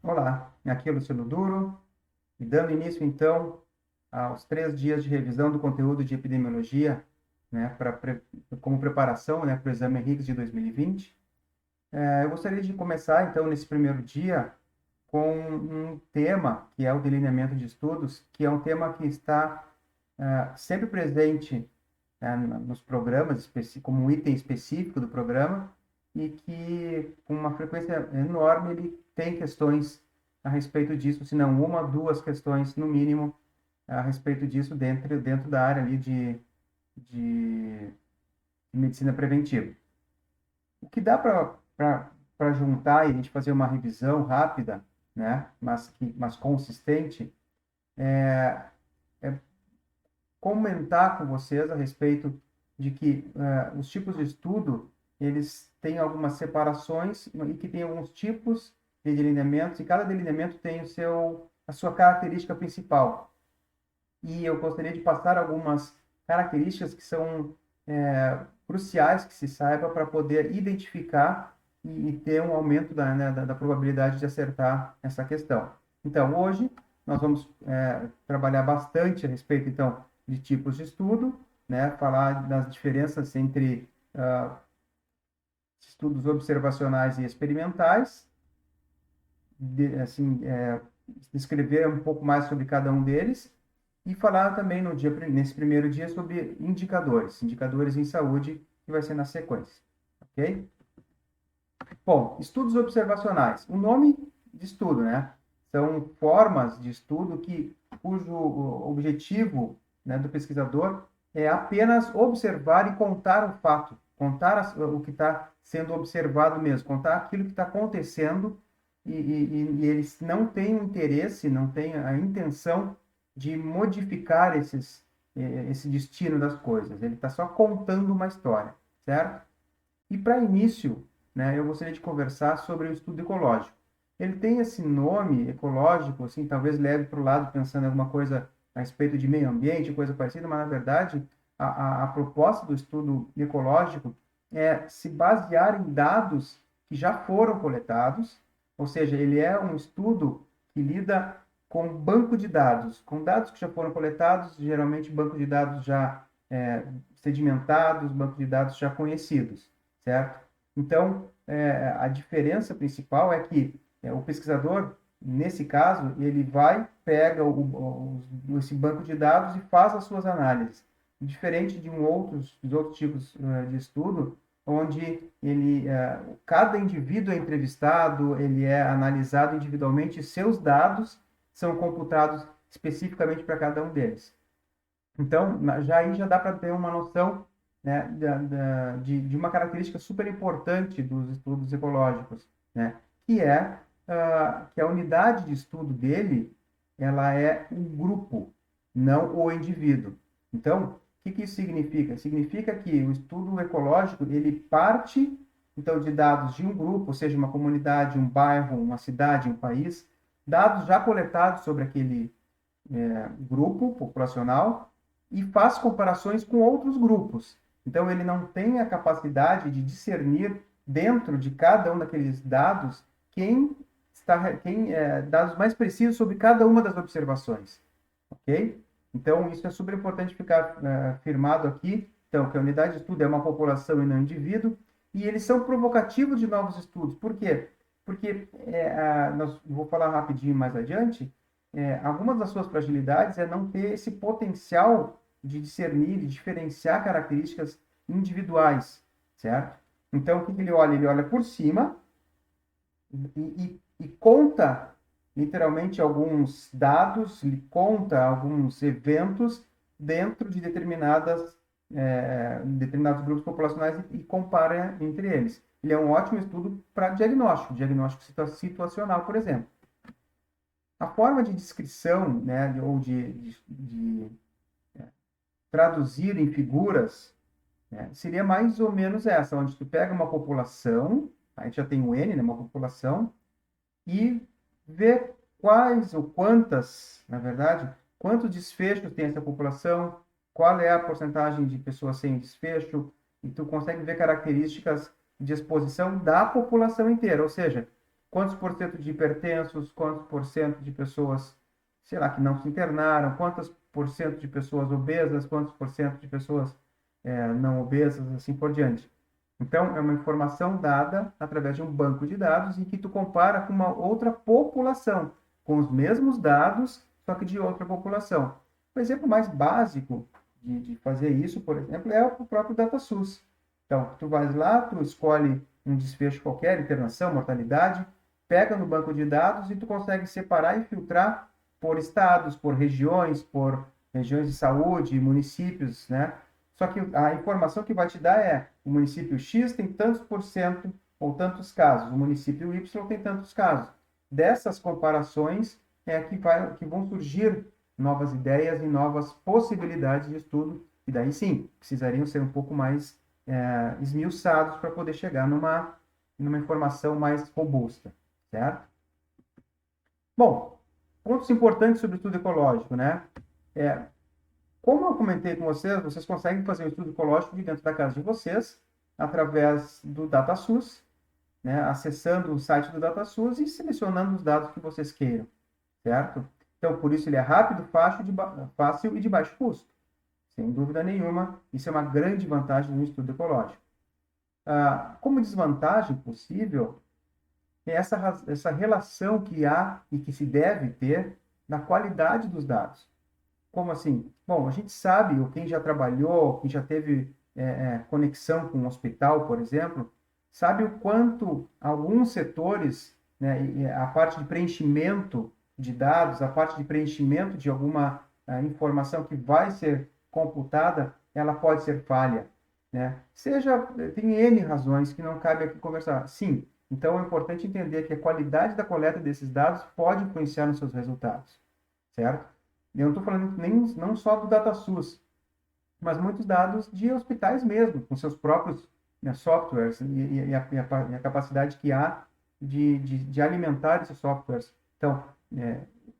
Olá, aqui é o Luciano Duro, e dando início então aos 3 dias de revisão do conteúdo de epidemiologia, né, como preparação, né, para o exame Henriques de 2020. Eu gostaria de começar então nesse primeiro dia com um tema que é o delineamento de estudos, que é um tema que está sempre presente nos programas, como um item específico do programa, e que, com uma frequência enorme, ele tem questões a respeito disso, se não uma, duas questões, no mínimo, a respeito disso dentro da área ali de medicina preventiva. O que dá para juntar e a gente fazer uma revisão rápida, né, mas consistente, é comentar com vocês a respeito de que os tipos de estudo, eles têm algumas separações e que tem alguns tipos de delineamentos, e cada delineamento tem a sua característica principal. E eu gostaria de passar algumas características que são cruciais que se saiba para poder identificar e ter um aumento da probabilidade de acertar essa questão. Então, hoje, nós vamos trabalhar bastante a respeito, então, de tipos de estudo, né? Falar das diferenças entre estudos observacionais e experimentais, assim, descrever um pouco mais sobre cada um deles e falar também nesse primeiro dia sobre indicadores em saúde, que vai ser na sequência, ok? Bom, estudos observacionais. O nome de estudo, né? São formas de estudo cujo objetivo, né, do pesquisador é apenas observar e contar o fato, contar o que está sendo observado mesmo, contar aquilo que está acontecendo e eles não têm o interesse, não têm a intenção de modificar esse destino das coisas. Ele está só contando uma história, certo? E para início, né, eu gostaria de conversar sobre o estudo ecológico. Ele tem esse nome ecológico, assim, talvez leve para o lado pensando em alguma coisa a respeito de meio ambiente, coisa parecida, mas na verdade a proposta do estudo ecológico é se basear em dados que já foram coletados, ou seja, ele é um estudo que lida com banco de dados, com dados que já foram coletados, geralmente banco de dados já sedimentados, banco de dados já conhecidos, certo? Então, a diferença principal é que o pesquisador, nesse caso, ele pega esse banco de dados e faz as suas análises. Diferente dos outros tipos de estudo, onde cada indivíduo é entrevistado, ele é analisado individualmente, e seus dados são computados especificamente para cada um deles. Então, aí já dá para ter uma noção, né, de uma característica super importante dos estudos ecológicos, né, que a unidade de estudo dele, ela é um grupo, não o indivíduo. Então, o que isso significa? Significa que o estudo ecológico, ele parte, então, de dados de um grupo, ou seja, uma comunidade, um bairro, uma cidade, um país, dados já coletados sobre aquele grupo populacional e faz comparações com outros grupos. Então, ele não tem a capacidade de discernir dentro de cada um daqueles dados dados mais precisos sobre cada uma das observações, ok? Então, isso é super importante ficar firmado aqui. Então, que a unidade de estudo é uma população e não um indivíduo, e eles são provocativos de novos estudos. Por quê? Porque, vou falar rapidinho mais adiante, algumas das suas fragilidades é não ter esse potencial de discernir e diferenciar características individuais, certo? Então, o que ele olha? Ele olha por cima e conta literalmente alguns dados, ele conta alguns eventos dentro de determinados grupos populacionais e compara entre eles. Ele é um ótimo estudo para diagnóstico situacional, por exemplo. A forma de descrição, né, ou de traduzir em figuras, né, seria mais ou menos essa, onde tu pega uma população, a gente já tem o N, né, uma população, e vê quais ou quantas, na verdade, quantos desfechos tem essa população, qual é a porcentagem de pessoas sem desfecho, e tu consegue ver características de exposição da população inteira, ou seja, quantos por cento de hipertensos, quantos por cento de pessoas, sei lá, que não se internaram, quantos por cento de pessoas obesas, quantos por cento de pessoas não obesas, assim por diante. Então, é uma informação dada através de um banco de dados em que tu compara com uma outra população, com os mesmos dados, só que de outra população. O exemplo mais básico de fazer isso, por exemplo, é o próprio DataSUS. Então, tu vais lá, tu escolhe um desfecho qualquer, internação, mortalidade, pega no banco de dados e tu consegue separar e filtrar por estados, por regiões de saúde, municípios, né? Só que a informação que vai te dar é o município X tem tantos por cento ou tantos casos, o município Y tem tantos casos. Dessas comparações que vão surgir novas ideias e novas possibilidades de estudo, e daí sim, precisariam ser um pouco mais esmiuçados para poder chegar numa informação mais robusta, certo? Bom, pontos importantes sobre o estudo ecológico, né? Como eu comentei com vocês, vocês conseguem fazer o estudo ecológico de dentro da casa de vocês, através do DataSUS, né? Acessando o site do DataSUS e selecionando os dados que vocês queiram, certo? Então, por isso ele é rápido, fácil e de baixo custo. Sem dúvida nenhuma, isso é uma grande vantagem no estudo ecológico. Como desvantagem possível, é essa relação que há e que se deve ter na qualidade dos dados. Como assim? Bom, a gente sabe, ou quem já trabalhou, quem já teve conexão com um hospital, por exemplo, sabe o quanto alguns setores, né, a parte de preenchimento de dados, a parte de preenchimento de alguma informação que vai ser computada, ela pode ser falha, né? Tem N razões que não cabe aqui conversar. Sim, então é importante entender que a qualidade da coleta desses dados pode influenciar nos seus resultados, certo? E eu não estou falando não só do DataSUS, mas muitos dados de hospitais mesmo, com seus próprios, né, softwares e a capacidade que há de alimentar esses softwares. Então,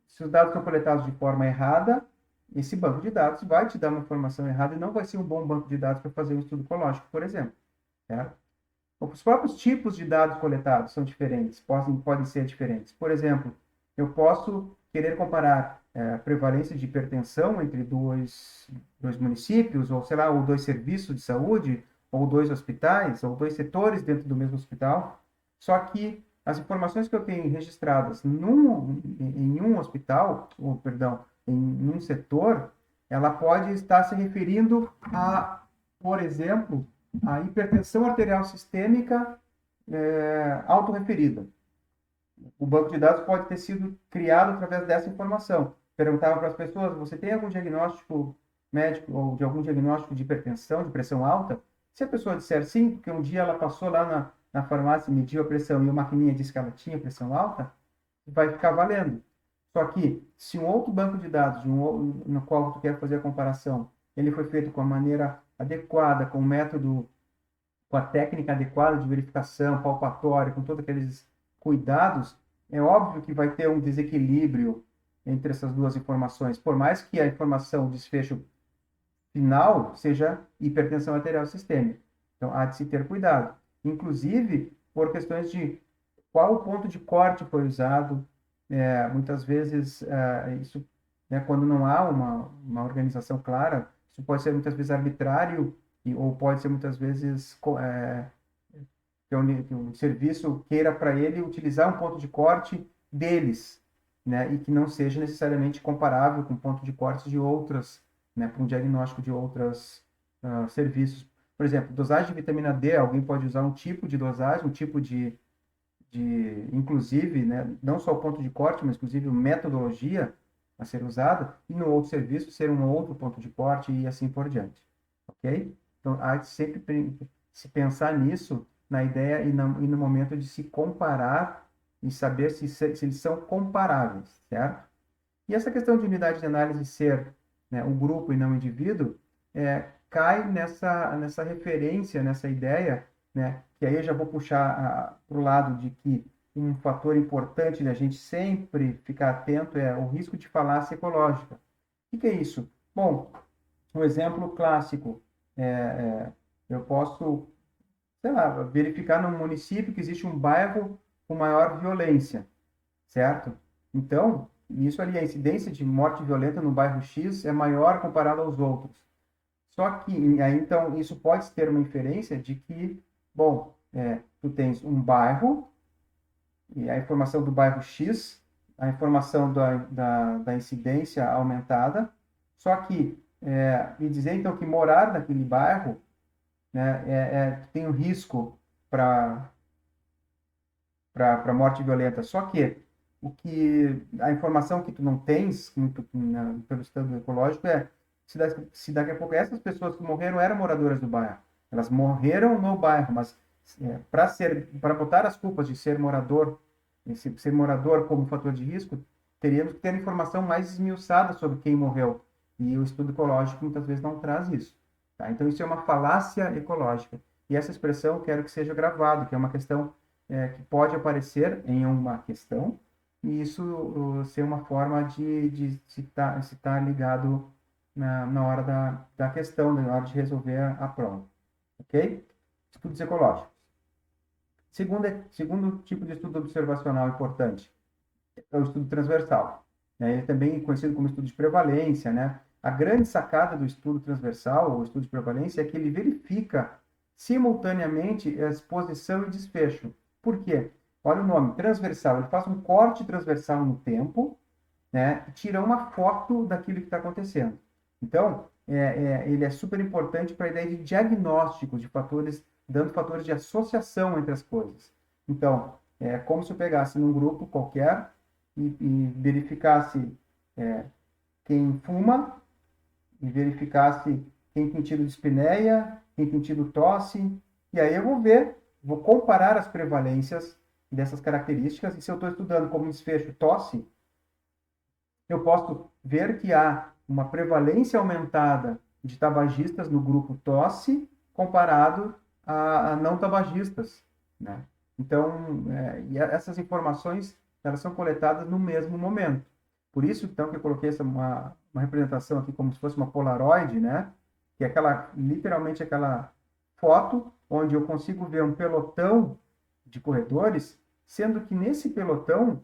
se os dados são coletados de forma errada, esse banco de dados vai te dar uma informação errada e não vai ser um bom banco de dados para fazer um estudo ecológico, por exemplo. Certo? Os próprios tipos de dados coletados são diferentes, podem ser diferentes. Por exemplo, eu posso querer comparar a prevalência de hipertensão entre dois municípios, ou sei lá, ou dois serviços de saúde, ou dois hospitais, ou dois setores dentro do mesmo hospital. Só que as informações que eu tenho registradas em um hospital, ou perdão, em um setor, ela pode estar se referindo a, por exemplo, a hipertensão arterial sistêmica autorreferida. O banco de dados pode ter sido criado através dessa informação. Perguntava para as pessoas, você tem algum diagnóstico médico ou de algum diagnóstico de hipertensão, de pressão alta? Se a pessoa disser sim, porque um dia ela passou lá na farmácia, mediu a pressão e a maquininha disse que ela tinha pressão alta, vai ficar valendo. Só que, se um outro banco de dados no qual tu quer fazer a comparação, ele foi feito com a maneira adequada, com o método, com a técnica adequada de verificação, palpatória, com todos aqueles cuidados, é óbvio que vai ter um desequilíbrio entre essas duas informações, por mais que a informação, o desfecho final, seja hipertensão arterial sistêmica. Então, há de se ter cuidado. Inclusive, por questões de qual ponto de corte foi usado, muitas vezes, isso, né, quando não há uma organização clara, isso pode ser muitas vezes arbitrário, ou pode ser muitas vezes que o serviço queira para ele utilizar um ponto de corte deles, né, e que não seja necessariamente comparável com o ponto de corte de outras, né, para um diagnóstico de outros serviços. Por exemplo, dosagem de vitamina D, alguém pode usar um tipo de dosagem, um tipo inclusive, né, não só o ponto de corte, mas inclusive a metodologia a ser usada, e no outro serviço ser um outro ponto de corte e assim por diante, ok? Então, há de sempre se pensar nisso, na ideia e no momento de se comparar e saber se eles são comparáveis, certo? E essa questão de unidade de análise ser, né, o grupo e não o indivíduo, cai nessa referência, nessa ideia, né, que aí eu já vou puxar para o lado de que um fator importante da gente sempre ficar atento é o risco de falácia ecológica. O que é isso? Bom, um exemplo clássico, eu posso, sei lá, verificar num município que existe um bairro com maior violência, certo? Então, isso ali, a incidência de morte violenta no bairro X é maior comparado aos outros. Só que, aí, então, isso pode ter uma inferência de que, bom, tu tens um bairro, e a informação do bairro X, a informação da incidência aumentada, só que, me dizer, então, que morar naquele bairro, né, tem um risco para morte violenta. Só que a informação que tu não tens pelo estado ecológico é se daqui a pouco essas pessoas que morreram eram moradoras do bairro. Elas morreram no bairro, mas para botar as culpas de ser morador como fator de risco, teríamos que ter informação mais esmiuçada sobre quem morreu. E o estudo ecológico muitas vezes não traz isso. Tá? Então, isso é uma falácia ecológica. E essa expressão eu quero que seja gravado, que é uma questão que pode aparecer em uma questão, e isso ser uma forma de se tá ligado na hora da questão, na hora de resolver a prova. Ok? Estudos ecológicos. Segundo tipo de estudo observacional importante é o estudo transversal. Né? Ele é também conhecido como estudo de prevalência. Né? A grande sacada do estudo transversal, ou estudo de prevalência, é que ele verifica simultaneamente a exposição e desfecho. Por quê? Olha o nome, transversal. Ele faz um corte transversal no tempo, né? E tira uma foto daquilo que está acontecendo. Então, ele é super importante para a ideia de diagnóstico de fatores, dando fatores de associação entre as coisas. Então, é como se eu pegasse num grupo qualquer e verificasse quem fuma, e verificasse quem tem tido dispneia, quem tem tido tosse, e aí eu vou comparar as prevalências dessas características, e se eu estou estudando como desfecho tosse, eu posso ver que há uma prevalência aumentada de tabagistas no grupo tosse comparado a não tabagistas, né? Então, e essas informações, elas são coletadas no mesmo momento. Por isso, então, que eu coloquei uma representação aqui como se fosse uma Polaroid, né? Que é literalmente aquela foto onde eu consigo ver um pelotão de corredores, sendo que nesse pelotão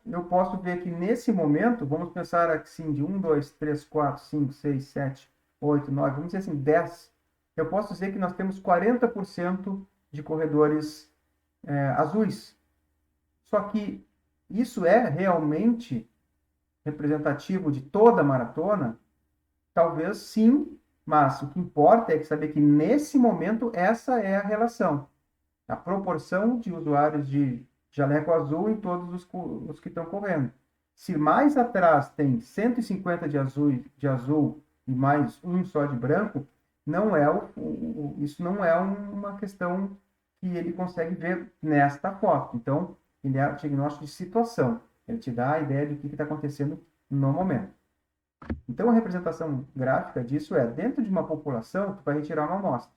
eu posso ver que nesse momento, vamos pensar assim, de 1, 2, 3, 4, 5, 6, 7, 8, 9, vamos dizer assim, 10. Eu posso dizer que nós temos 40% de corredores azuis. Só que isso é realmente representativo de toda a maratona? Talvez sim, mas o que importa é saber que nesse momento essa é a relação. A proporção de usuários de jaleco azul em todos os que estão correndo. Se mais atrás tem 150 de azul e mais um só de branco, não é isso não é uma questão que ele consegue ver nesta foto. Então, ele é um diagnóstico de situação. Ele te dá a ideia do que está acontecendo no momento. Então, a representação gráfica disso dentro de uma população, tu vai retirar uma amostra.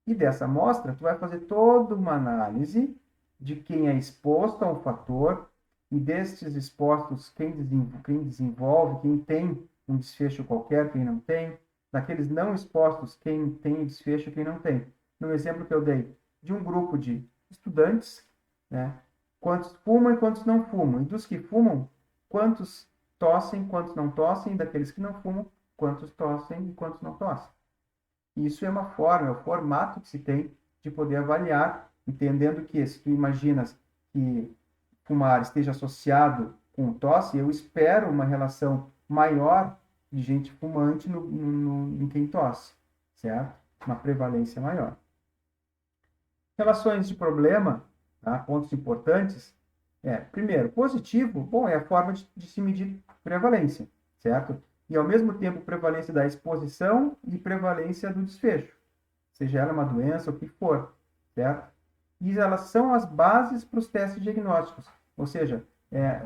E dessa amostra, tu vai fazer toda uma análise de quem é exposto a um fator, e destes expostos, quem desenvolve, quem tem um desfecho qualquer, quem não tem, daqueles não expostos, quem tem desfecho, quem não tem. No exemplo que eu dei, de um grupo de estudantes, né, quantos fumam e quantos não fumam, e dos que fumam, quantos tossem, quantos não tossem, e daqueles que não fumam, quantos tossem e quantos não tossem. Isso é uma forma, é o formato que se tem de poder avaliar, entendendo que se tu imaginas que fumar esteja associado com tosse, eu espero uma relação maior de gente fumante em quem tosse, certo? Uma prevalência maior. Relações de problema, tá? Pontos importantes. Primeiro, positivo, bom, é a forma de se medir prevalência, certo? E, ao mesmo tempo, prevalência da exposição e prevalência do desfecho, seja ela uma doença ou o que for, certo? E elas são as bases para os testes diagnósticos, ou seja,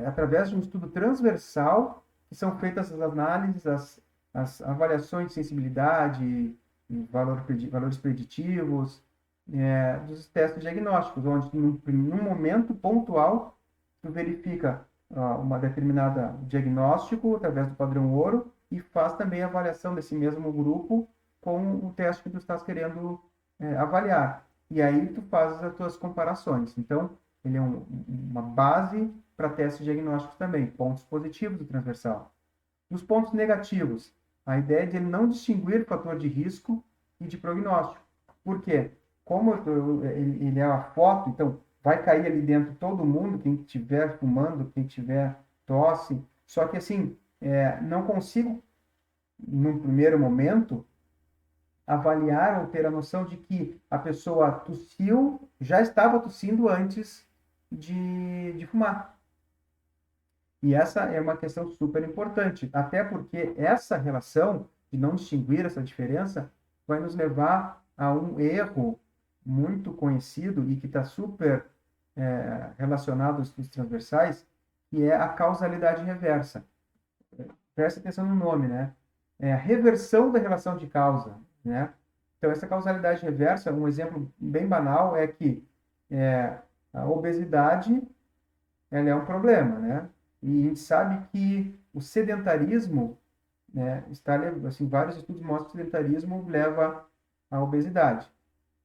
através de um estudo transversal que são feitas as análises, as avaliações de sensibilidade, valores preditivos, dos testes diagnósticos, onde, num momento pontual, tu verifica uma determinada diagnóstico através do padrão ouro e faz também a avaliação desse mesmo grupo com o teste que tu estás querendo avaliar. E aí tu fazes as tuas comparações. Então, ele é uma base para testes diagnósticos também, pontos positivos do transversal. Os pontos negativos, a ideia de ele não distinguir fator de risco e de prognóstico. Por quê? Como ele é a foto, então vai cair ali dentro todo mundo, quem estiver fumando, quem tiver tosse, só que assim, não consigo, num primeiro momento, avaliar ou ter a noção de que a pessoa tossiu, já estava tossindo antes de fumar. E essa é uma questão super importante, até porque essa relação de não distinguir essa diferença vai nos levar a um erro muito conhecido e que está super relacionado aos estudos transversais, que é a causalidade reversa. Presta atenção no nome, né? É a reversão da relação de causa, né? Então, essa causalidade reversa, um exemplo bem banal é que a obesidade ela é um problema, né? E a gente sabe que o sedentarismo, né, assim, vários estudos mostram que o sedentarismo leva à obesidade.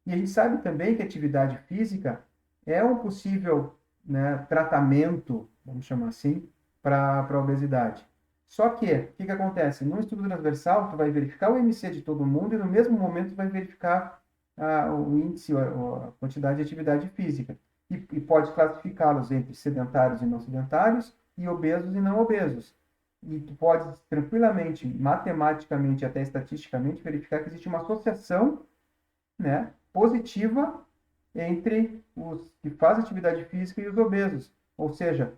E a gente sabe também que a atividade física é um possível, né, tratamento, vamos chamar assim, para a obesidade. Só que, o que acontece? No estudo transversal, tu vai verificar o IMC de todo mundo e no mesmo momento tu vai verificar o índice, a quantidade de atividade física. E pode classificá-los entre sedentários e não sedentários, e obesos e não obesos. E tu pode tranquilamente, matematicamente, até estatisticamente, verificar que existe uma associação, né, positiva entre os que fazem atividade física e os obesos. Ou seja,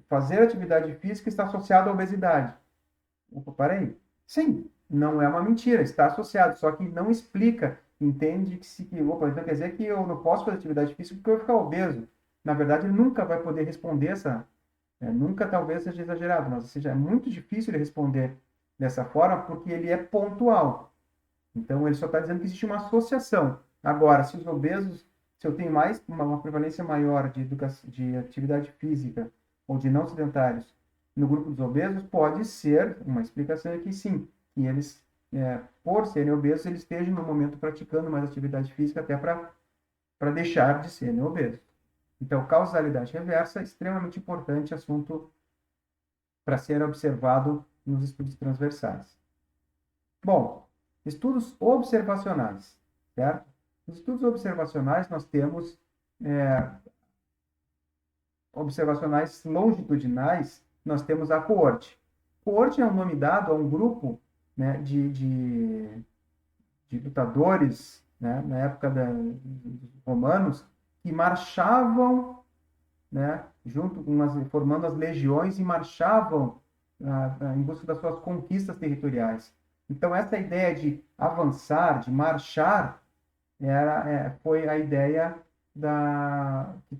fazer atividade física está associado à obesidade. Opa, parei. Sim, não é uma mentira, está associado, só que não explica, entende opa, então quer dizer que eu não posso fazer atividade física porque eu vou ficar obeso. Na verdade, ele nunca vai poder responder nunca talvez seja exagerado, mas seja, é muito difícil ele responder dessa forma porque ele é pontual. Então, ele só está dizendo que existe uma associação. Agora, se os obesos, se eu tenho uma prevalência maior de atividade física ou de não sedentários no grupo dos obesos, pode ser uma explicação aqui sim, que eles, por serem obesos, eles estejam no momento praticando mais atividade física até para deixar de serem obesos. Então, causalidade reversa é extremamente importante, assunto para ser observado nos estudos transversais. Bom, estudos observacionais, certo? Nos estudos observacionais, nós temos observacionais longitudinais, nós temos a coorte. Coorte é um nome dado a um grupo, né, de lutadores, né, na época dos romanos, que marchavam, né, formando as legiões e marchavam em busca das suas conquistas territoriais. Então, essa ideia de avançar, de marchar, foi a ideia que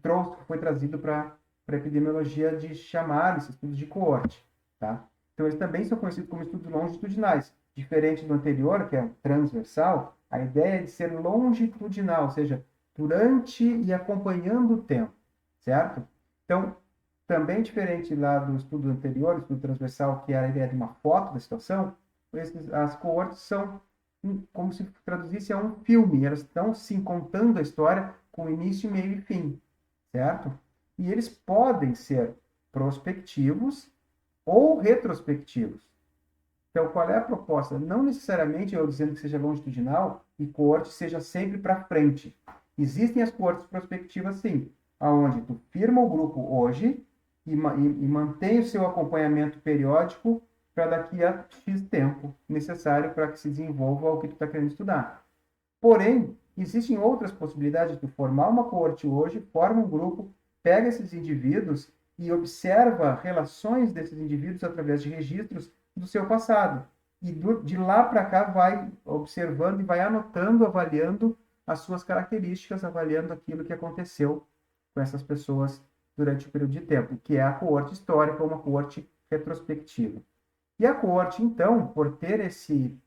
foi trazido para a epidemiologia de chamar esses estudos de coorte. Tá? Então, eles também são conhecidos como estudos longitudinais. Diferente do anterior, que é transversal, a ideia é de ser longitudinal, ou seja, durante e acompanhando o tempo, certo? Então, também diferente lá do estudo anterior, estudo transversal, que era a ideia de uma foto da situação, as coortes são como se traduzisse a um filme, elas estão se contando a história com início, meio e fim, certo? E eles podem ser prospectivos ou retrospectivos. Então, qual é a proposta? Não necessariamente eu dizendo que seja longitudinal e coorte seja sempre para frente. Existem as coortes prospectivas, sim, aonde tu firma o grupo hoje e mantém o seu acompanhamento periódico para daqui a X tempo necessário para que se desenvolva o que tu está querendo estudar. Porém, existem outras possibilidades de tu formar uma coorte hoje, forma um grupo, pega esses indivíduos e observa relações desses indivíduos através de registros do seu passado. E de lá para cá vai observando e vai anotando, avaliando as suas características, avaliando aquilo que aconteceu com essas pessoas durante o período de tempo, que é a coorte histórica ou uma coorte retrospectiva. E a coorte, então, por ter esse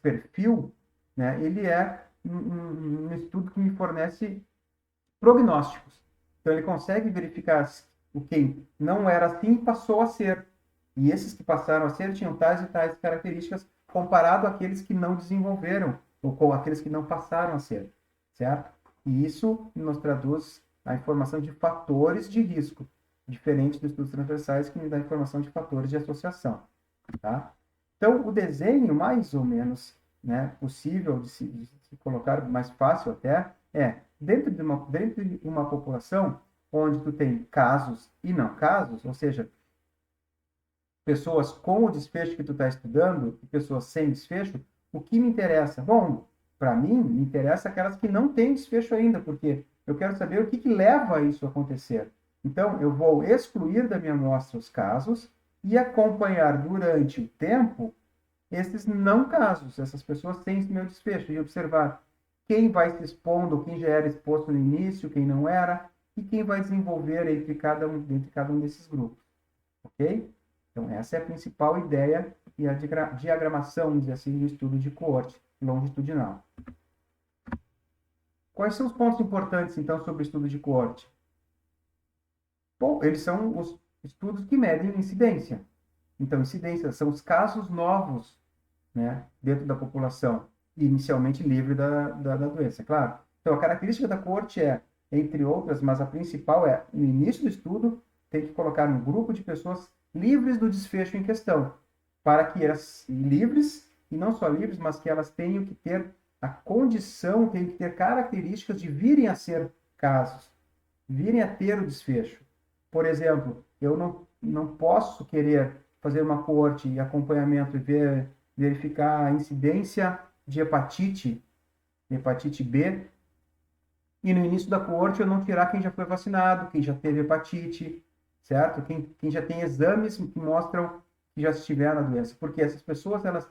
perfil, né, ele é um estudo que me fornece prognósticos. Então, ele consegue verificar o que não era assim passou a ser. E esses que passaram a ser tinham tais e tais características comparado àqueles que não desenvolveram, ou com aqueles que não passaram a ser, certo? E isso nos traduz a informação de fatores de risco, diferente dos estudos transversais que me dá informação de fatores de associação, tá? Então, o desenho mais ou menos, né, possível de se colocar, mais fácil até, dentro de uma população onde tu tem casos e não casos, ou seja, pessoas com o desfecho que tu está estudando e pessoas sem desfecho, o que me interessa? Bom, para mim, me interessa aquelas que não têm desfecho ainda, porque eu quero saber o que leva a isso a acontecer. Então, eu vou excluir da minha amostra os casos e acompanhar durante o tempo esses não casos, essas pessoas sem esse meu desfecho, e observar quem vai se expondo, quem já era exposto no início, quem não era, e quem vai desenvolver entre cada um desses grupos. Ok? Então, essa é a principal ideia e a diagramação, vamos dizer assim, do estudo de coorte longitudinal. Quais são os pontos importantes, então, sobre o estudo de coorte? Bom, eles são os estudos que medem incidência. Então, incidência são os casos novos, né, dentro da população, inicialmente livre da doença, claro. Então, a característica da coorte entre outras, mas a principal no início do estudo, tem que colocar um grupo de pessoas livres do desfecho em questão, para que elas livres, e não só livres, mas que elas tenham que ter a condição, tenham que ter características de virem a ser casos, virem a ter o desfecho. Por exemplo, eu não posso querer fazer uma coorte e acompanhamento e verificar a incidência de hepatite B, e no início da coorte eu não tirar quem já foi vacinado, quem já teve hepatite, certo? Quem já tem exames que mostram que já estiveram na doença. Porque essas pessoas, elas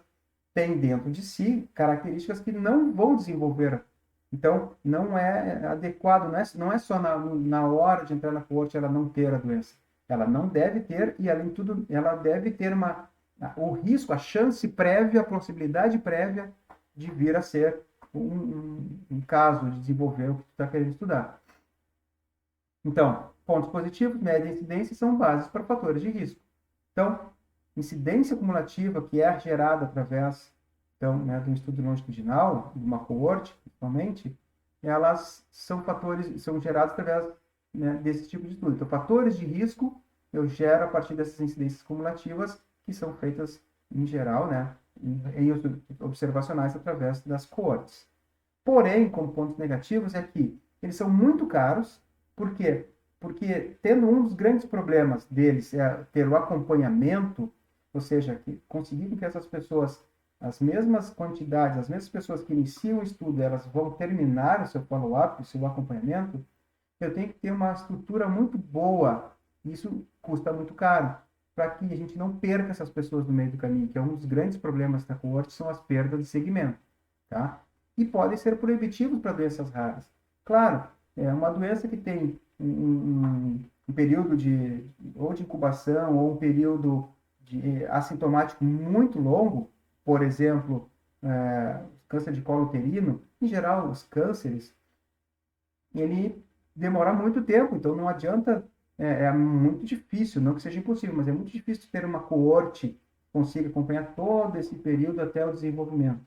têm dentro de si características que não vão desenvolver. Então, não é adequado, não é só na hora de entrar na coorte ela não ter a doença. Ela não deve ter, e além de tudo, ela deve ter o risco, a chance prévia, a possibilidade prévia de vir a ser um caso de desenvolver o que tu está querendo estudar. Então, pontos positivos, média e incidência são bases para fatores de risco. Então, incidência cumulativa, que é gerada através de um estudo longitudinal, de uma coorte, principalmente, elas são geradas através, né, desse tipo de estudo. Então, fatores de risco eu gero a partir dessas incidências cumulativas, que são feitas, em geral, né, em observacionais através das coortes. Porém, como pontos negativos, é que eles são muito caros. Por quê? Porque tendo um dos grandes problemas deles ter o acompanhamento, ou seja, conseguir que essas pessoas, as mesmas quantidades, as mesmas pessoas que iniciam o estudo, elas vão terminar o seu follow-up, o seu acompanhamento, eu tenho que ter uma estrutura muito boa. Isso custa muito caro, para que a gente não perca essas pessoas no meio do caminho, que é um dos grandes problemas da coorte, são as perdas de segmento, tá? E podem ser proibitivos para doenças raras. Claro, é uma doença que tem um período ou de incubação ou um período assintomático muito longo, por exemplo, câncer de colo uterino, em geral, os cânceres, ele demora muito tempo, então não adianta, é muito difícil, não que seja impossível, mas é muito difícil ter uma coorte que consiga acompanhar todo esse período até o desenvolvimento.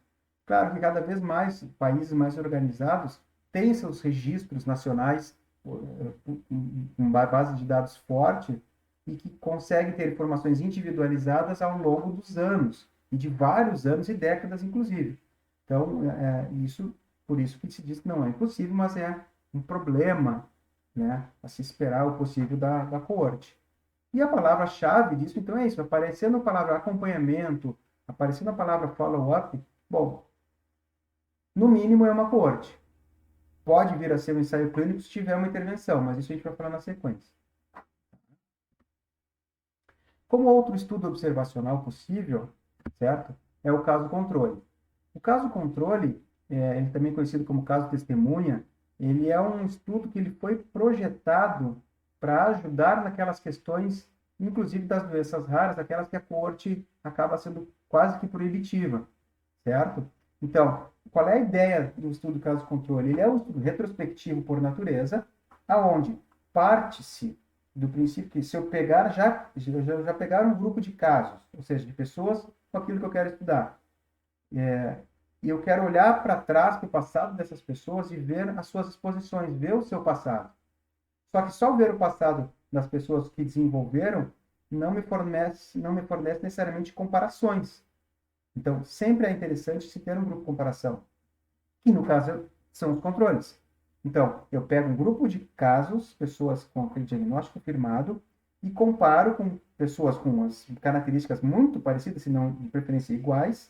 Claro que cada vez mais países mais organizados têm seus registros nacionais com base de dados forte e que conseguem ter informações individualizadas ao longo dos anos, e de vários anos e décadas, inclusive. Então, por isso que se diz que não é impossível, mas é um problema, né, a se esperar o possível da coorte. E a palavra-chave disso, então, é isso, aparecendo a palavra acompanhamento, aparecendo a palavra follow-up, bom, no mínimo é uma coorte. Pode vir a ser um ensaio clínico se tiver uma intervenção, mas isso a gente vai falar na sequência. Como outro estudo observacional possível, certo? É o caso controle. O caso controle, ele também conhecido como caso testemunha, ele é um estudo que ele foi projetado para ajudar naquelas questões, inclusive das doenças raras, aquelas que a coorte acaba sendo quase que proibitiva, certo? Então, qual é a ideia do estudo caso controle? Ele é um estudo retrospectivo por natureza, aonde parte-se do princípio que se eu pegar já pegar um grupo de casos, ou seja, de pessoas com aquilo que eu quero estudar, e eu quero olhar para trás, para o passado dessas pessoas e ver as suas exposições, ver o seu passado. Só que só ver o passado das pessoas que desenvolveram não me fornece necessariamente comparações. Então, sempre é interessante se ter um grupo de comparação, que no caso são os controles. Então, eu pego um grupo de casos, pessoas com aquele diagnóstico firmado, e comparo com pessoas com as características muito parecidas, se não de preferência iguais,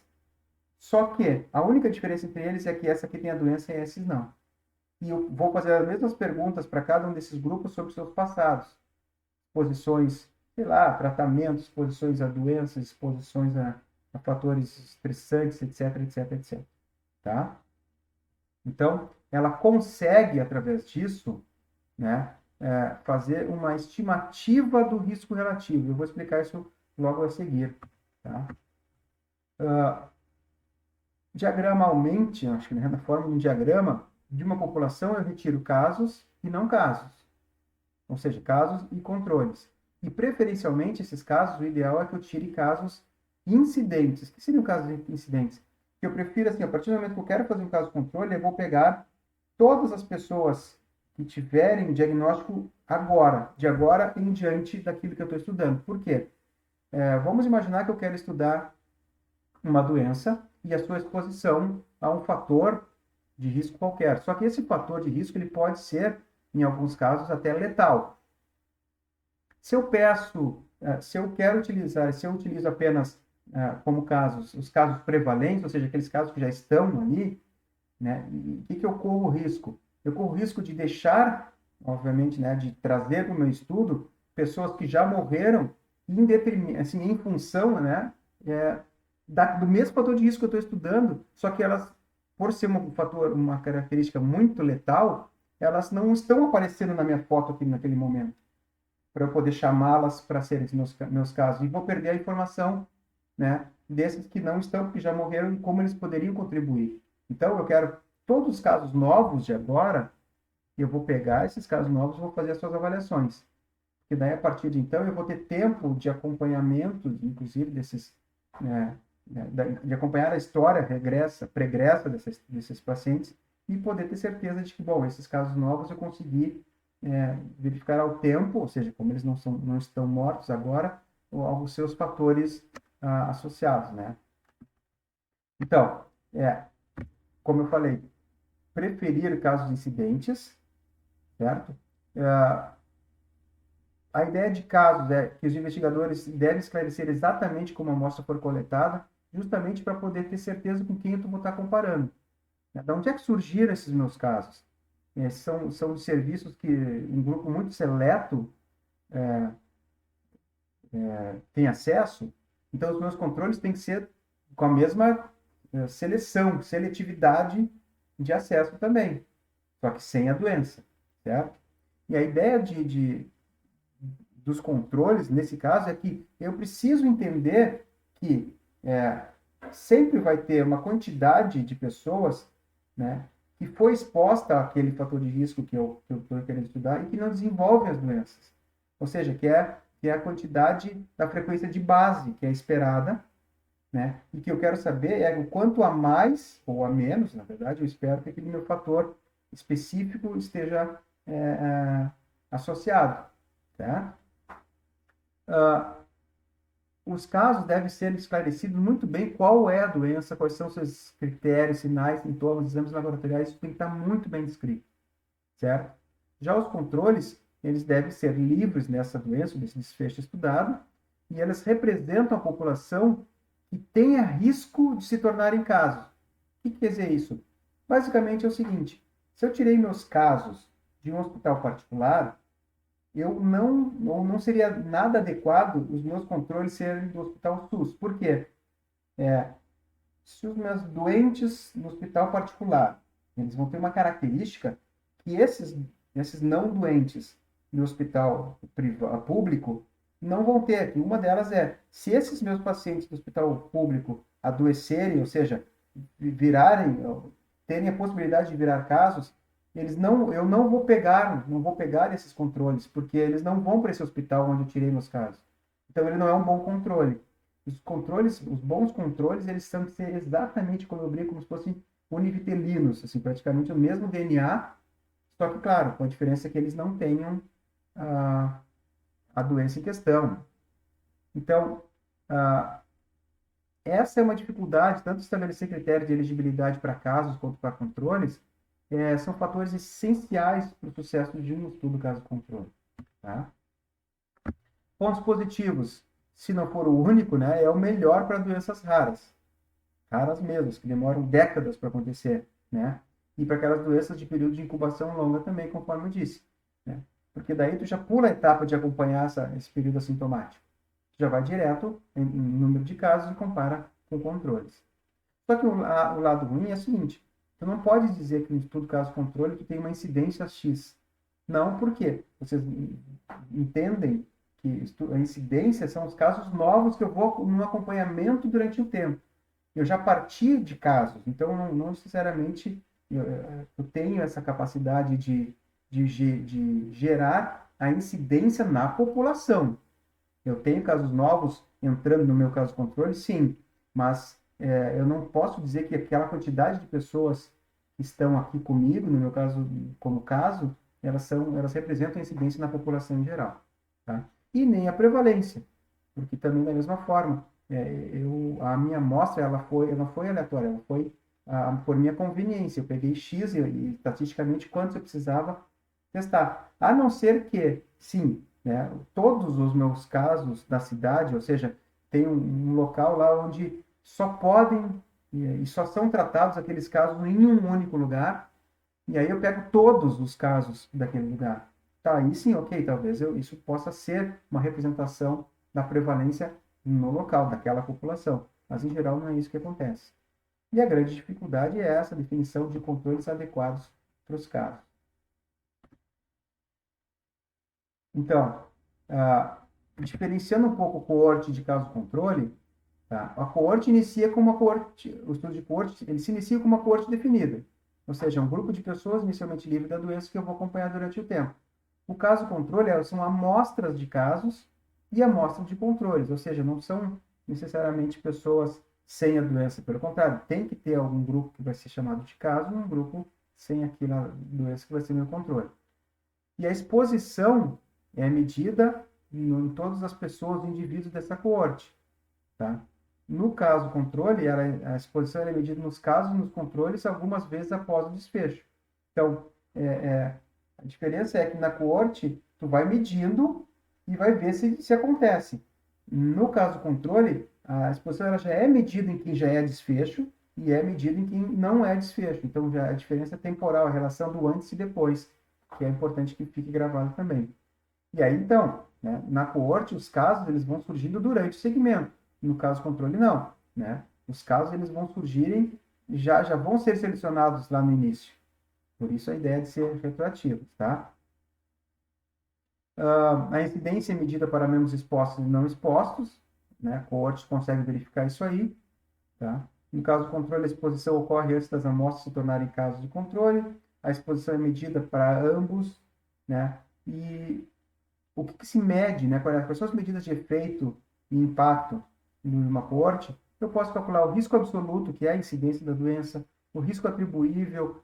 só que a única diferença entre eles é que essa aqui tem a doença e esses não. E eu vou fazer as mesmas perguntas para cada um desses grupos sobre seus passados. Exposições, sei lá, tratamentos, exposições a doenças, exposições a fatores estressantes, etc, etc, etc. Tá? Então, ela consegue, através disso, né, fazer uma estimativa do risco relativo. Eu vou explicar isso logo a seguir. Tá? Diagramalmente, acho que na forma de um diagrama, de uma população eu retiro casos e não casos. Ou seja, casos e controles. E, preferencialmente, esses casos, o ideal é que eu tire casos incidentes. O que seriam casos incidentes? Que eu prefiro, assim, a partir do momento que eu quero fazer um caso controle, eu vou pegar todas as pessoas que tiverem diagnóstico agora, de agora em diante daquilo que eu estou estudando. Por quê? Vamos imaginar que eu quero estudar uma doença e a sua exposição a um fator de risco qualquer. Só que esse fator de risco ele pode ser, em alguns casos, até letal. Se eu peço, se eu quero utilizar, se eu utilizo apenas como casos, os casos prevalentes, ou seja, aqueles casos que já estão ali, né, o que eu corro risco? Eu corro risco de deixar, obviamente, né, de trazer para o meu estudo pessoas que já morreram assim, em função, né, do mesmo fator de risco que eu estou estudando, só que elas, por ser uma característica muito letal, elas não estão aparecendo na minha foto aqui naquele momento, para eu poder chamá-las para serem meus casos. E vou perder a informação, né, desses que não estão, que já morreram, e como eles poderiam contribuir. Então, eu quero todos os casos novos de agora, eu vou pegar esses casos novos e vou fazer as suas avaliações. Porque daí, a partir de então, eu vou ter tempo de acompanhamento, inclusive, de acompanhar a história pregressa desses pacientes e poder ter certeza de que, bom, esses casos novos eu consegui verificar ao tempo, ou seja, como eles não estão mortos agora, os seus fatores associados, né? Então, como eu falei, preferir casos incidentes, certo? A ideia de casos é que os investigadores devem esclarecer exatamente como a amostra foi coletada, justamente para poder ter certeza com quem eu vou estar comparando. De onde é que surgiram esses meus casos? São de serviços que um grupo muito seleto tem acesso, então os meus controles têm que ser com a mesma seletividade de acesso também, só que sem a doença, certo? E a ideia dos controles, nesse caso, é que eu preciso entender que sempre vai ter uma quantidade de pessoas, né, que foi exposta àquele fator de risco que eu estou querendo estudar e que não desenvolve as doenças. Ou seja, que é a quantidade da frequência de base que é esperada, né? E que eu quero saber é o quanto a mais, ou a menos, na verdade, eu espero que aquele meu fator específico esteja associado, tá? Os casos devem ser esclarecidos muito bem qual é a doença, quais são seus critérios, sinais, sintomas, exames laboratoriais, isso tem que estar muito bem descrito, certo? Já os controles, eles devem ser livres dessa doença, desse desfecho estudado, e elas representam a população que tenha risco de se tornar em casos. O que quer dizer isso? Basicamente é o seguinte, se eu tirei meus casos de um hospital particular, não seria nada adequado os meus controles serem do Hospital SUS. Por quê? Se os meus doentes no hospital particular, eles vão ter uma característica que esses não doentes no hospital público não vão ter. Uma delas é, se esses meus pacientes do hospital público adoecerem, ou seja, terem a possibilidade de virar casos, eu não vou pegar esses controles, porque eles não vão para esse hospital onde eu tirei meus casos. Então, ele não é um bom controle. Os bons controles, eles são que ser exatamente como eu brinco, como se fossem univitelinos, assim, praticamente o mesmo DNA, só que, claro, com a diferença que eles não tenham a doença em questão. Então, essa é uma dificuldade, tanto estabelecer critérios de elegibilidade para casos quanto para controles, são fatores essenciais para o sucesso de um estudo caso-controle. Tá? Pontos positivos, se não for o único, né, é o melhor para doenças raras. Raras mesmo, que demoram décadas para acontecer. Né? E para aquelas doenças de período de incubação longa também, conforme eu disse. Né? Porque daí tu já pula a etapa de acompanhar esse período assintomático. Tu já vai direto em número de casos e compara com controles. Só que o lado ruim é o seguinte, tu não pode dizer que no estudo caso-controle tu tem uma incidência X. Não, por quê? Vocês entendem que a incidência são os casos novos que eu vou no acompanhamento durante o tempo. Eu já parti de casos, então não necessariamente eu tenho essa capacidade de gerar a incidência na população. Eu tenho casos novos entrando no meu caso controle, sim, mas eu não posso dizer que aquela quantidade de pessoas que estão aqui comigo, no meu caso, como caso, elas representam a incidência na população em geral, tá? E nem a prevalência, porque também da mesma forma, a minha amostra ela não foi aleatória, ela foi por minha conveniência. Eu peguei X e estatisticamente quantos eu precisava testar. A não ser que, sim, né, todos os meus casos da cidade, ou seja, tem um local lá onde só podem e só são tratados aqueles casos em um único lugar, e aí eu pego todos os casos daquele lugar. Tá, aí sim, ok, talvez isso possa ser uma representação da prevalência no local, daquela população. Mas, em geral, não é isso que acontece. E a grande dificuldade é essa definição de controles adequados para os casos. Então, diferenciando um pouco o coorte de caso-controle, tá? A coorte inicia com uma coorte, o estudo de coorte, ele se inicia com uma coorte definida, ou seja, um grupo de pessoas inicialmente livre da doença que eu vou acompanhar durante o tempo. O caso-controle são amostras de casos e amostras de controles, ou seja, não são necessariamente pessoas sem a doença, pelo contrário, tem que ter algum grupo que vai ser chamado de caso e um grupo sem aquela doença que vai ser meu controle. E a exposição é medida em todas as pessoas, indivíduos dessa coorte, tá? No caso controle, a exposição é medida nos casos e nos controles algumas vezes após o desfecho. Então, a diferença é que na coorte, tu vai medindo e vai ver se acontece. No caso controle, a exposição ela já é medida em quem já é desfecho e é medida em quem não é desfecho. Então, já a diferença é temporal, a relação do antes e depois, que é importante que fique gravado também. E aí, então, né, na coorte, os casos eles vão surgindo durante o segmento. No caso controle, não. Né? Os casos eles vão surgirem, já vão ser selecionados lá no início. Por isso a ideia de ser retroativo, tá? A incidência é medida para membros expostos e não expostos, né? A coorte consegue verificar isso aí, tá? No caso do controle, a exposição ocorre antes das amostras se tornarem casos de controle. A exposição é medida para ambos, né? E o que se mede, né? Quais são as medidas de efeito e impacto numa coorte? Eu posso calcular o risco absoluto, que é a incidência da doença, o risco atribuível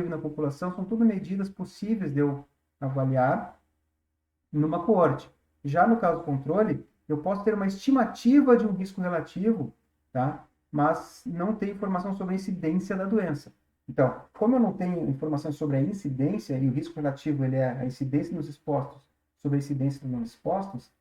na população, são tudo medidas possíveis de eu avaliar numa coorte. Já no caso do controle, eu posso ter uma estimativa de um risco relativo, tá? Mas não ter informação sobre a incidência da doença. Então, como eu não tenho informação sobre a incidência, e o risco relativo ele é a incidência nos expostos sobre a incidência dos não expostos,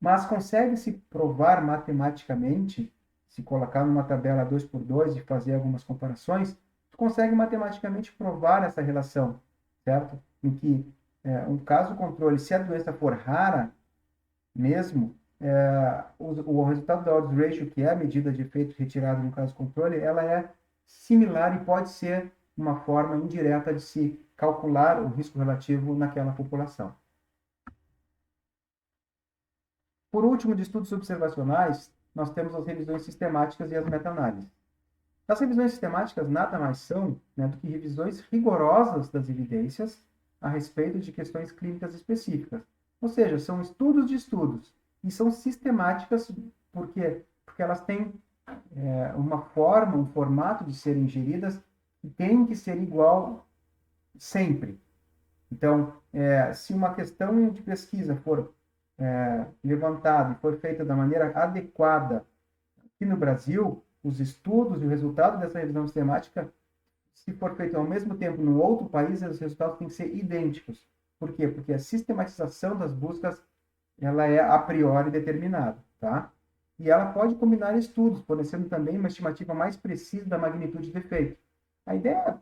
mas consegue-se provar matematicamente, se colocar numa tabela 2x2 e fazer algumas comparações, tu consegue matematicamente provar essa relação, certo? Em que um caso controle, se a doença for rara mesmo, o resultado da odds ratio, que é a medida de efeito retirado no caso controle, ela é similar e pode ser uma forma indireta de se calcular o risco relativo naquela população. Por último, de estudos observacionais, nós temos as revisões sistemáticas e as meta-análises. As revisões sistemáticas nada mais são, né, do que revisões rigorosas das evidências a respeito de questões clínicas específicas. Ou seja, são estudos de estudos. E são sistemáticas porque elas têm uma forma, um formato de serem geridas que tem que ser igual sempre. Então, se uma questão de pesquisa for levantada e for feita da maneira adequada aqui no Brasil, os estudos e o resultado dessa revisão sistemática, se for feito ao mesmo tempo no outro país, os resultados têm que ser idênticos. Por quê? Porque a sistematização das buscas ela é a priori determinada, tá? E ela pode combinar estudos, fornecendo também uma estimativa mais precisa da magnitude do efeito. A ideia,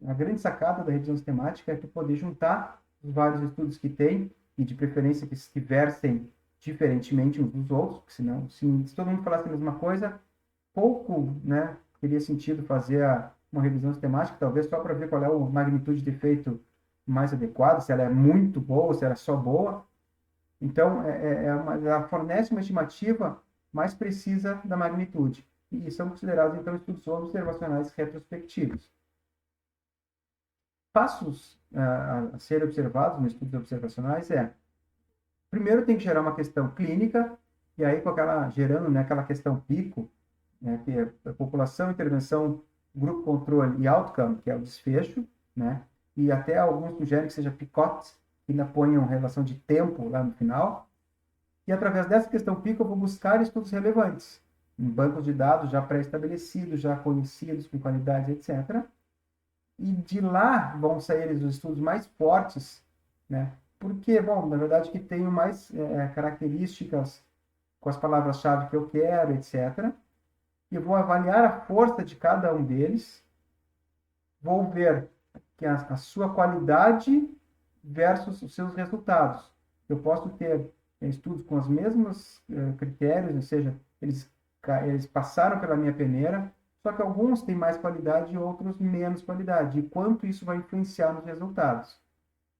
a grande sacada da revisão sistemática é tu poder juntar os vários estudos que tem, e de preferência que versem diferentemente uns dos outros, porque senão, se todo mundo falasse a mesma coisa, pouco, né, teria sentido fazer uma revisão sistemática, talvez só para ver qual é a magnitude de efeito mais adequada, se ela é muito boa, se ela é só boa. Então, ela fornece uma estimativa mais precisa da magnitude. E são considerados, então, estudos observacionais retrospectivos. Passos a serem observados nos estudos observacionais primeiro tem que gerar uma questão clínica, e aí gerando, né, aquela questão pico, né, que é a população, intervenção, grupo controle e outcome, que é o desfecho, né, e até alguns sugerem que seja picote, que ainda ponham relação de tempo lá no final. E através dessa questão pico, eu vou buscar estudos relevantes, em bancos de dados já pré-estabelecidos, já conhecidos, com qualidade, etc. E de lá vão sair os estudos mais fortes, né? Porque, bom, na verdade, que tenho mais características com as palavras-chave que eu quero, etc. E eu vou avaliar a força de cada um deles, vou ver que a sua qualidade versus os seus resultados. Eu posso ter estudos com os mesmos critérios, ou seja, eles passaram pela minha peneira, só que alguns têm mais qualidade e outros menos qualidade. E quanto isso vai influenciar nos resultados.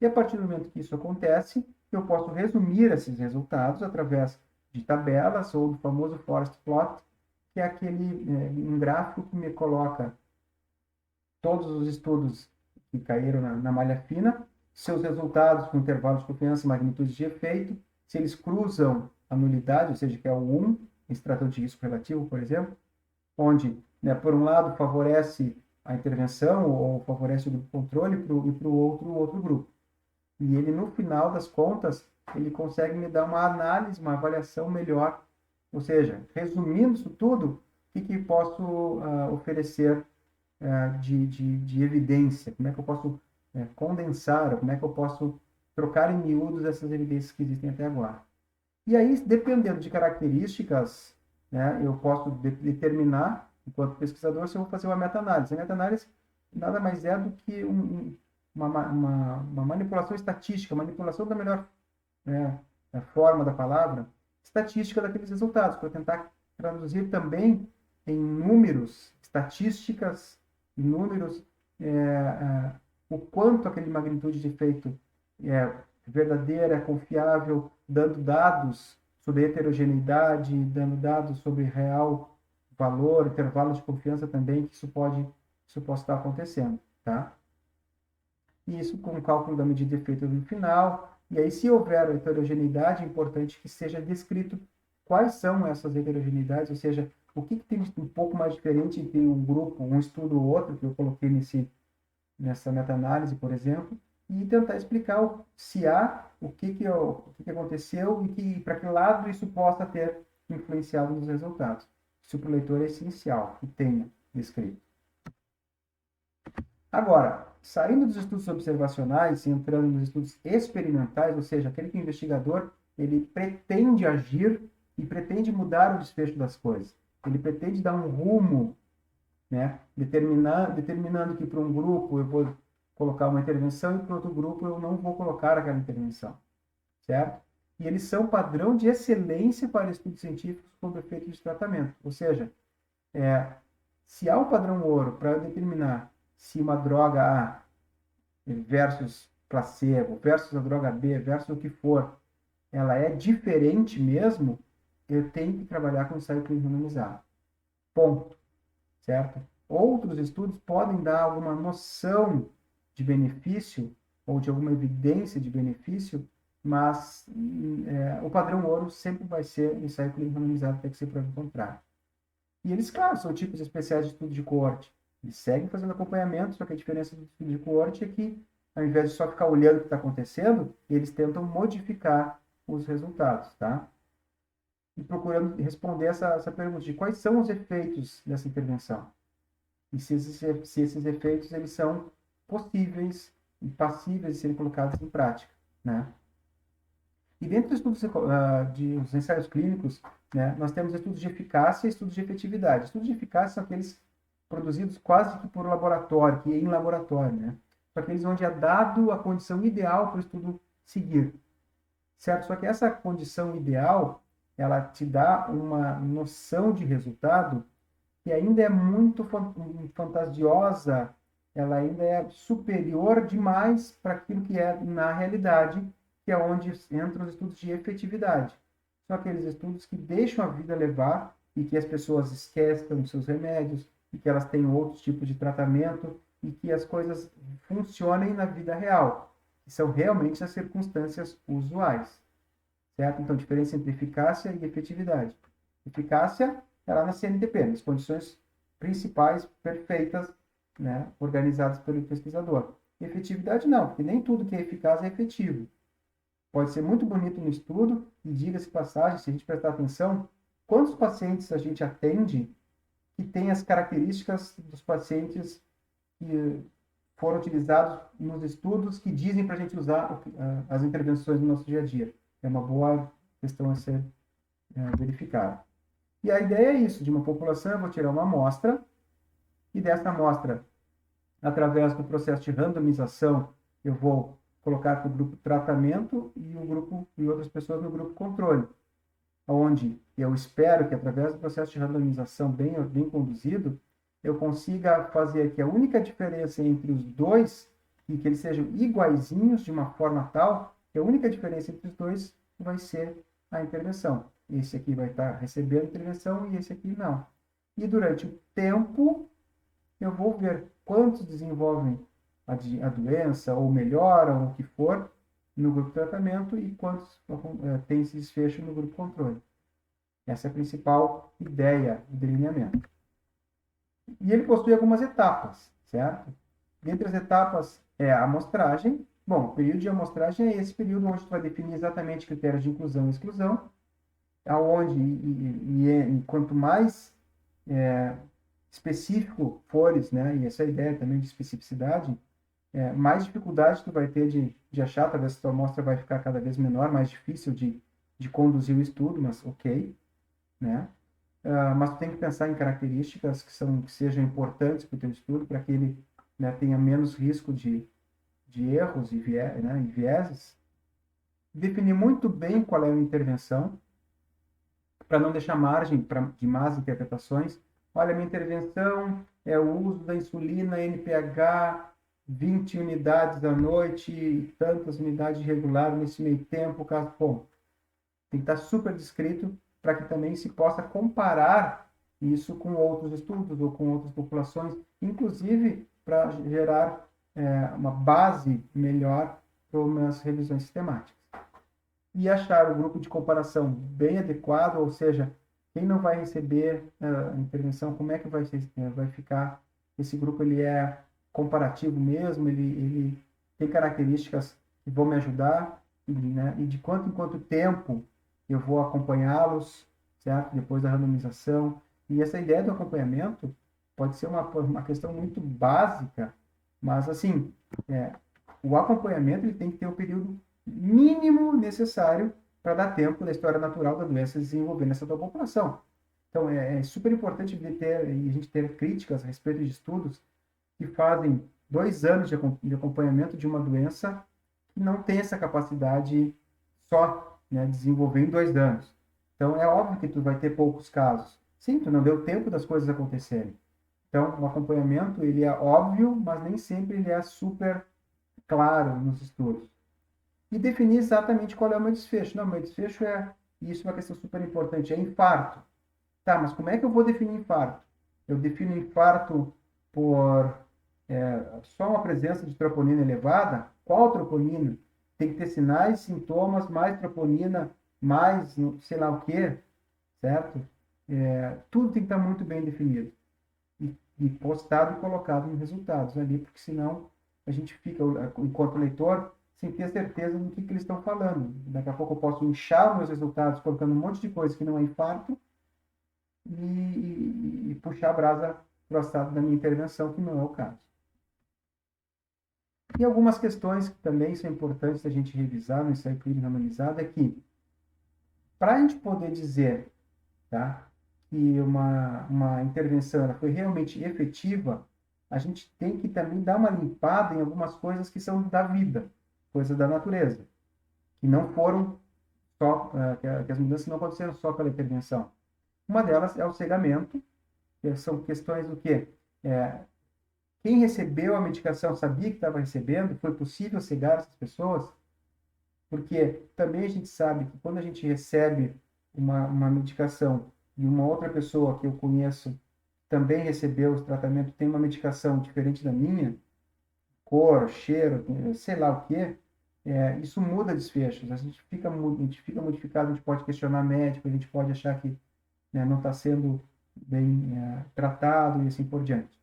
E a partir do momento que isso acontece, eu posso resumir esses resultados através de tabelas ou do famoso forest plot, que é um gráfico que me coloca todos os estudos que caíram na malha fina, seus resultados com intervalos de confiança e magnitude de efeito, se eles cruzam a nulidade, ou seja, que é o 1, em se tratando de risco relativo, por exemplo, onde, né, por um lado, favorece a intervenção ou favorece o grupo controle e para o outro grupo. E ele, no final das contas, ele consegue me dar uma análise, uma avaliação melhor. Ou seja, resumindo isso tudo, o que posso oferecer de evidência? Como é que eu posso condensar? Como é que eu posso trocar em miúdos essas evidências que existem até agora? E aí, dependendo de características, né, eu posso determinar, enquanto pesquisador, se eu vou fazer uma meta-análise. A meta-análise nada mais é do que uma manipulação estatística, manipulação da melhor forma da palavra, estatística daqueles resultados, para tentar traduzir também em números, estatísticas, números, o quanto aquele magnitude de efeito é verdadeira, é confiável, dando dados sobre heterogeneidade, dando dados sobre real valor, intervalo de confiança também, que isso possa estar acontecendo, tá? E isso com o cálculo da medida de efeito no final. E aí, se houver heterogeneidade, é importante que seja descrito quais são essas heterogeneidades, ou seja, o que tem um pouco mais diferente entre um grupo, um estudo ou outro, que eu coloquei nessa meta-análise, por exemplo, e tentar explicar se há, o que aconteceu e para que lado isso possa ter influenciado nos resultados. Isso para o leitor é essencial, que tenha descrito. Agora, saindo dos estudos observacionais e entrando nos estudos experimentais, ou seja, aquele que o investigador ele pretende agir e pretende mudar o desfecho das coisas. Ele pretende dar um rumo, né? Determinando que para um grupo eu vou colocar uma intervenção e para outro grupo eu não vou colocar aquela intervenção, certo? E eles são padrão de excelência para estudos científicos sobre efeitos de tratamento. Ou seja, se há um padrão ouro para determinar se uma droga A versus placebo, versus a droga B, versus o que for, ela é diferente mesmo, eu tenho que trabalhar com ensaio clínico randomizado. Ponto. Certo? Outros estudos podem dar alguma noção de benefício ou de alguma evidência de benefício, mas o padrão ouro sempre vai ser o ensaio clínico randomizado, tem que ser prova contrário. E eles, claro, são tipos especiais de estudo de coorte. Eles seguem fazendo acompanhamento, só que a diferença do estudo de coorte é que ao invés de só ficar olhando o que está acontecendo, eles tentam modificar os resultados, tá? E procurando responder essa pergunta de quais são os efeitos dessa intervenção. E se esses efeitos eles são possíveis e passíveis de serem colocados em prática, né? E dentro dos estudos dos ensaios clínicos, né, nós temos estudos de eficácia e estudos de efetividade. Estudos de eficácia são aqueles produzidos quase que por laboratório, que é em laboratório, né? São aqueles onde é dado a condição ideal para o estudo seguir, certo? Só que essa condição ideal, ela te dá uma noção de resultado que ainda é muito fantasiosa, ela ainda é superior demais para aquilo que é na realidade, que é onde entram os estudos de efetividade. São aqueles estudos que deixam a vida levar e que as pessoas esquecem os seus remédios, e que elas têm outros tipos de tratamento, e que as coisas funcionem na vida real, que são realmente as circunstâncias usuais. Certo? Então, diferença entre eficácia e efetividade. Eficácia é lá na CNTP, nas condições principais perfeitas, né, organizadas pelo pesquisador. Efetividade não, porque nem tudo que é eficaz é efetivo. Pode ser muito bonito no estudo, e diga-se passagem, se a gente prestar atenção, quantos pacientes a gente atende que tem as características dos pacientes que foram utilizados nos estudos que dizem para a gente usar as intervenções no nosso dia a dia. É uma boa questão a ser verificada. E a ideia é isso, de uma população eu vou tirar uma amostra, e dessa amostra, através do processo de randomização, eu vou colocar para o grupo tratamento e outras pessoas no grupo controle, onde eu espero que, através do processo de randomização bem conduzido, eu consiga fazer que a única diferença entre os dois, e que eles sejam iguaizinhos de uma forma tal, que a única diferença entre os dois vai ser a intervenção. Esse aqui vai estar recebendo intervenção e esse aqui não. E durante o tempo, eu vou ver quantos desenvolvem a doença, ou melhoram, ou o que for, no grupo de tratamento, e quantos têm esse desfecho no grupo controle. Essa é a principal ideia do delineamento. E ele possui algumas etapas, certo? Dentre as etapas é a amostragem. Bom, o período de amostragem é esse período onde tu vai definir exatamente critérios de inclusão e exclusão, aonde e quanto mais específico fores, né, e essa ideia também de especificidade, mais dificuldade tu vai ter de achar, talvez a tua amostra vai ficar cada vez menor, mais difícil de conduzir o estudo, mas ok, né? Mas tu tem que pensar em características que sejam importantes para o teu estudo, para que ele, né, tenha menos risco de erros e vieses. Definir muito bem qual é a intervenção, para não deixar margem de más interpretações. Olha, minha intervenção é o uso da insulina NPH, 20 unidades à noite e tantas unidades regular nesse meio tempo. Caso, bom, tem que estar super descrito para que também se possa comparar isso com outros estudos ou com outras populações, inclusive para gerar uma base melhor para umas revisões sistemáticas. E achar o grupo de comparação bem adequado, ou seja, quem não vai receber a intervenção, como é que vai ficar? Esse grupo ele é comparativo mesmo, ele tem características que vão me ajudar, né? E de quanto em quanto tempo eu vou acompanhá-los, certo? Depois da randomização. E essa ideia do acompanhamento pode ser uma questão muito básica, mas assim, o acompanhamento ele tem que ter o período mínimo necessário para dar tempo da história natural da doença se desenvolver nessa tua população. Então, é super importante a gente ter críticas a respeito de estudos que fazem 2 anos de acompanhamento de uma doença que não tem essa capacidade só, né, de desenvolver em 2 anos. Então, é óbvio que tu vai ter poucos casos. Sim, tu não deu tempo das coisas acontecerem. Então, o acompanhamento, ele é óbvio, mas nem sempre ele é super claro nos estudos. E definir exatamente qual é o meu desfecho. Não, meu desfecho e isso é uma questão super importante, é infarto. Tá, mas como é que eu vou definir infarto? Eu defino infarto por só uma presença de troponina elevada? Qual troponina? Tem que ter sinais, sintomas, mais troponina, mais sei lá o quê, certo? Tudo tem que estar muito bem definido. E postado e colocado nos resultados ali, porque senão a gente fica, enquanto leitor, sem ter certeza do que eles estão falando. Daqui a pouco eu posso inchar meus resultados colocando um monte de coisa que não é infarto e puxar a brasa para o assado da minha intervenção, que não é o caso. E algumas questões que também são importantes a gente revisar no ensaio clínico randomizado é que, para a gente poder dizer, tá, que uma intervenção ela foi realmente efetiva, a gente tem que também dar uma limpada em algumas coisas que são da vida, coisas da natureza, que não foram só, que as mudanças não aconteceram só pela intervenção. Uma delas é o cegamento, que são questões do quê? Quem recebeu a medicação sabia que estava recebendo? Foi possível cegar essas pessoas? Porque também a gente sabe que quando a gente recebe uma medicação e uma outra pessoa que eu conheço também recebeu esse tratamento, tem uma medicação diferente da minha, cor, cheiro, sei lá o quê, isso muda desfechos. A gente fica modificado, a gente pode questionar médico, a gente pode achar que, né, não está sendo bem tratado e assim por diante.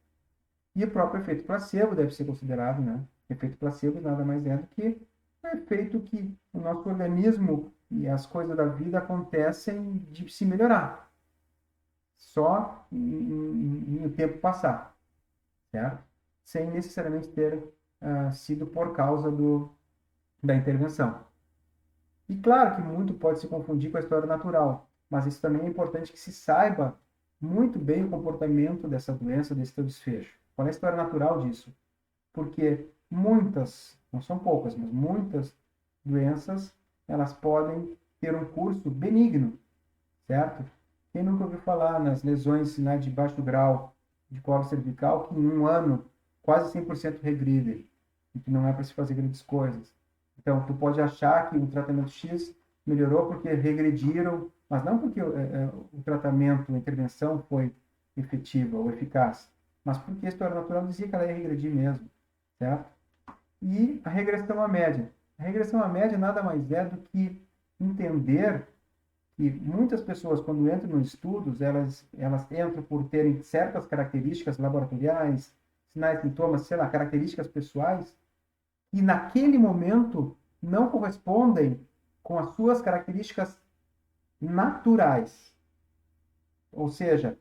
E o próprio efeito placebo deve ser considerado, né? Efeito placebo nada mais é do que o efeito que o nosso organismo e as coisas da vida acontecem de se melhorar, só em o tempo passar, certo? Sem necessariamente ter sido por causa da intervenção. E claro que muito pode se confundir com a história natural, mas isso também é importante que se saiba muito bem o comportamento dessa doença, desse teu desfecho. Qual é a história natural disso? Porque muitas, não são poucas, mas muitas doenças, elas podem ter um curso benigno, certo? Quem nunca ouviu falar nas lesões, né, de baixo grau de colo cervical, que em um ano quase 100% regridem, e que não é para se fazer grandes coisas. Então, tu pode achar que o tratamento X melhorou porque regrediram, mas não porque o tratamento, a intervenção foi efetiva ou eficaz, mas porque a história natural dizia que ela ia regredir mesmo, certo? E a regressão à média. A regressão à média nada mais é do que entender que muitas pessoas, quando entram nos estudos, elas entram por terem certas características laboratoriais, sinais, sintomas, sei lá, características pessoais, e naquele momento não correspondem com as suas características naturais. Ou seja,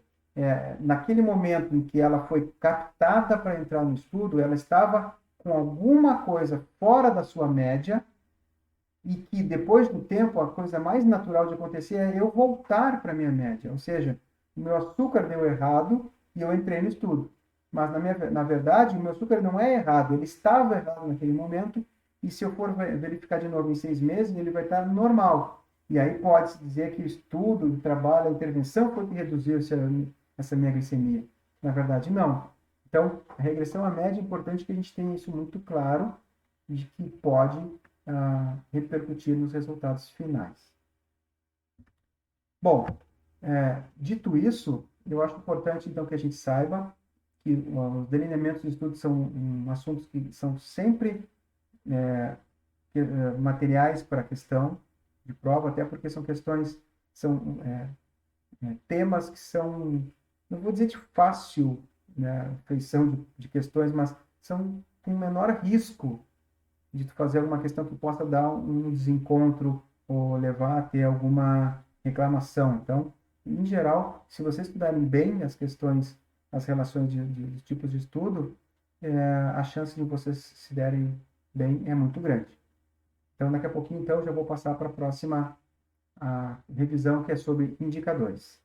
naquele momento em que ela foi captada para entrar no estudo, ela estava com alguma coisa fora da sua média e que depois do tempo a coisa mais natural de acontecer é eu voltar para a minha média. Ou seja, o meu açúcar deu errado e eu entrei no estudo. Mas, na verdade, o meu açúcar não é errado, ele estava errado naquele momento e se eu for verificar de novo em 6 meses, ele vai estar normal. E aí pode-se dizer que o estudo, o trabalho, a intervenção foi que reduziu essa minha glicemia. Na verdade, não. Então, a regressão à média é importante que a gente tenha isso muito claro, de que pode repercutir nos resultados finais. Bom, dito isso, eu acho importante, então, que a gente saiba que os delineamentos de estudo são assuntos que são sempre materiais para a questão de prova, até porque são questões, são temas que são, não vou dizer de fácil, né, feição de questões, mas são com menor risco de tu fazer alguma questão que possa dar um desencontro ou levar a ter alguma reclamação. Então, em geral, se vocês estudarem bem as questões, as relações de tipos de estudo, a chance de vocês se derem bem é muito grande. Então, daqui a pouquinho, então, já vou passar para a próxima revisão, que é sobre indicadores.